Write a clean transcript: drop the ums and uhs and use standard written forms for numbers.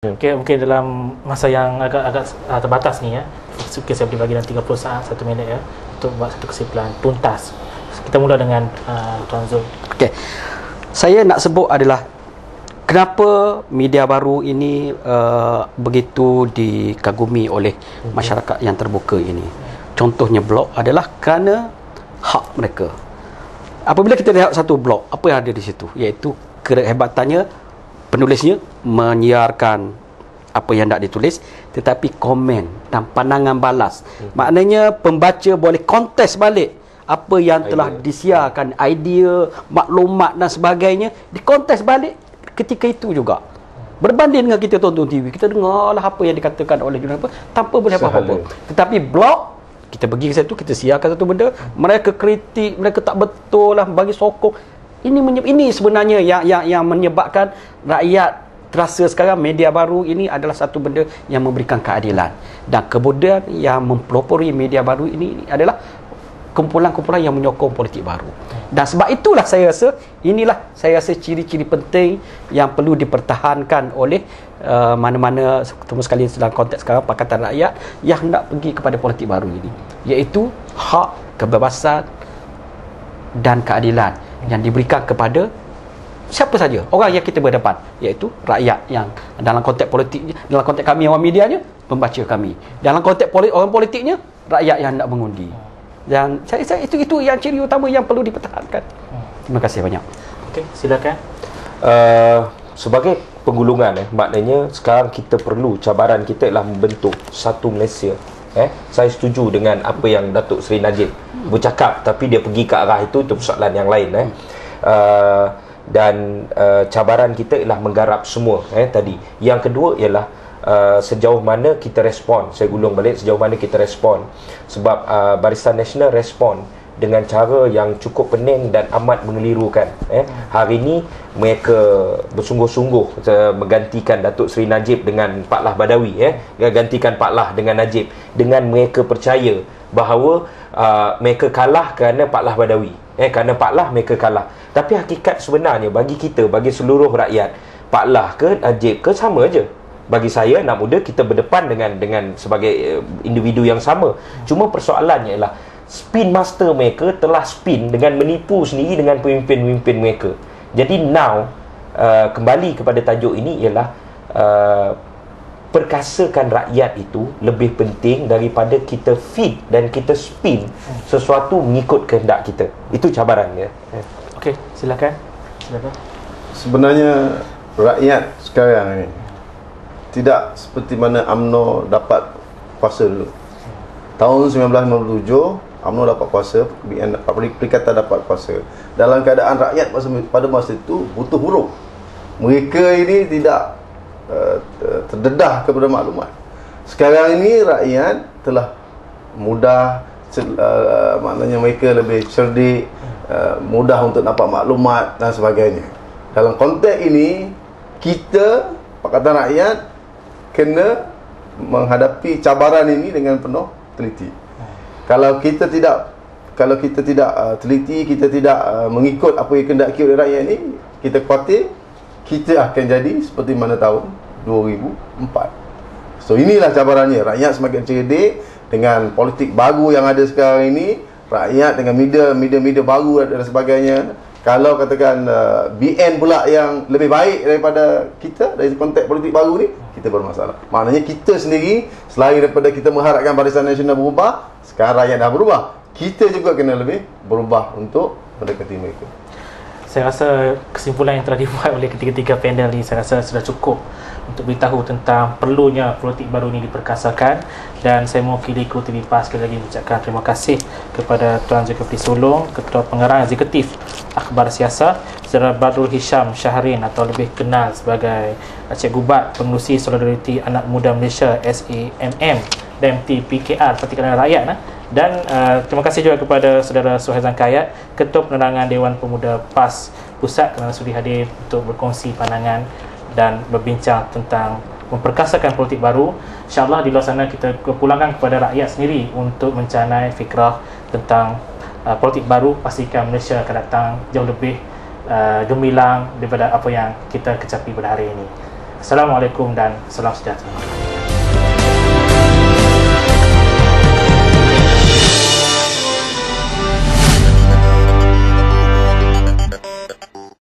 Okay, mungkin dalam masa yang agak terbatas ni ya, mungkin saya boleh bagi dalam 30 saat, 1 minit ya, untuk buat satu kesimpulan tuntas. Kita mula dengan Tuan Zul. Okey. Saya nak sebut adalah kenapa media baru ini begitu dikagumi oleh masyarakat yang terbuka ini. Contohnya blog adalah kerana hak mereka. Apabila kita lihat satu blog, apa yang ada di situ? Iaitu kehebatannya penulisnya menyiarkan apa yang nak ditulis, tetapi komen dan pandangan balas. Maknanya pembaca boleh kontes balik apa yang telah disiarkan, idea, maklumat dan sebagainya, dikontes balik ketika itu juga. Berbanding dengan kita tonton TV, kita dengarlah apa yang dikatakan oleh jurnal tanpa boleh apa-apa. Tetapi blog, kita pergi ke situ, kita siarkan satu benda, mereka kritik, mereka tak betul lah, bagi sokong. Ini sebenarnya yang menyebabkan rakyat terasa sekarang media baru ini adalah satu benda yang memberikan keadilan. Dan kemudian yang mempelopori media baru ini adalah kumpulan-kumpulan yang menyokong politik baru. Dan sebab itulah saya rasa ciri-ciri penting yang perlu dipertahankan oleh mana-mana, terutama sekali dalam konteks sekarang, Pakatan Rakyat yang hendak pergi kepada politik baru ini, iaitu hak, kebebasan dan keadilan yang diberikan kepada siapa saja, orang yang kita berhadapan, iaitu rakyat yang dalam konteks politiknya, dalam konteks kami awam medianya, pembaca kami. Dalam konteks orang politiknya, rakyat yang hendak mengundi. Dan saya itu yang ciri utama yang perlu dipertahankan. Terima kasih banyak. Okey, silakan. Sebagai penggulungan, maknanya sekarang kita perlu, cabaran kita ialah membentuk satu Malaysia. Saya setuju dengan apa yang Datuk Seri Najib bercakap, tapi dia pergi ke arah itu persoalan yang lain. Dan cabaran kita ialah menggarap semua tadi. Yang kedua ialah sejauh mana kita respon. Saya ulang balik, sejauh mana kita respon. Sebab Barisan Nasional respon dengan cara yang cukup pening dan amat mengelirukan. Hari ini mereka bersungguh-sungguh menggantikan Datuk Seri Najib dengan Pak Lah Badawi, gantikan Pak Lah dengan Najib, dengan mereka percaya bahawa mereka kalah kerana Pak Lah Badawi, kerana Pak Lah mereka kalah. Tapi hakikat sebenarnya bagi kita, bagi seluruh rakyat, Pak Lah ke Najib ke sama aja. Bagi saya, anak muda, kita berdepan dengan sebagai individu yang sama. Cuma persoalannya ialah spin master mereka telah spin dengan menipu sendiri dengan pemimpin-pemimpin mereka. Jadi now kembali kepada tajuk ini ialah perkasakan rakyat itu lebih penting daripada kita feed dan kita spin sesuatu mengikut kehendak kita. Itu cabarannya. Okey, silakan. Sebenarnya rakyat sekarang ni tidak seperti mana UMNO dapat kuasa dulu. Tahun 1957 UMNO dapat kuasa, Perikatan dapat kuasa. Dalam keadaan rakyat pada masa itu butuh huruf. Mereka ini tidak terdedah kepada maklumat. Sekarang ini rakyat telah mudah, maknanya mereka lebih cerdik, mudah untuk dapat maklumat dan sebagainya. Dalam konteks ini, kita, Pakatan Rakyat, kena menghadapi cabaran ini dengan penuh teliti. Kalau kita tidak teliti, kita tidak mengikut apa yang kehendaki oleh rakyat ini, kita khawatir kita akan jadi seperti mana tahun 2004. So inilah cabarannya. Rakyat semakin cerdik dengan politik baru yang ada sekarang ini, rakyat dengan media baru dan sebagainya. Kalau katakan BN pula yang lebih baik daripada kita dari konteks politik baru ni, kita bermasalah. Maknanya kita sendiri, selain daripada kita mengharapkan Barisan Nasional berubah, sekarang rakyat dah berubah, kita juga kena lebih berubah untuk mendekati mereka. Saya rasa kesimpulan yang telah dibuat oleh ketiga-tiga panel ni, saya rasa sudah cukup untuk beritahu tentang perlunya politik baru ini diperkasakan. Dan saya mewakili kru TV PAS sekali lagi mengucapkan terima kasih kepada Tuan Zulkifli Sulong, Ketua Pengarah Eksekutif Akhbar Siasat, Saudara Badrul Hisham Shahrin atau lebih kenal sebagai Cikgu Bat, Pengerusi Solidariti Anak Muda Malaysia SAMM dan MT PKR Pertikaian Rakyat. Dan terima kasih juga kepada Saudara Suhaizan Kayat, Ketua Penerangan Dewan Pemuda PAS Pusat, kerana sudi hadir untuk berkongsi pandangan dan berbincang tentang memperkasakan politik baru. InsyaAllah di luar sana kita pulangkan kepada rakyat sendiri untuk mencanai fikrah tentang politik baru. Pastikan Malaysia akan datang jauh lebih gemilang daripada apa yang kita kecapi pada hari ini. Assalamualaikum dan salam sejahtera.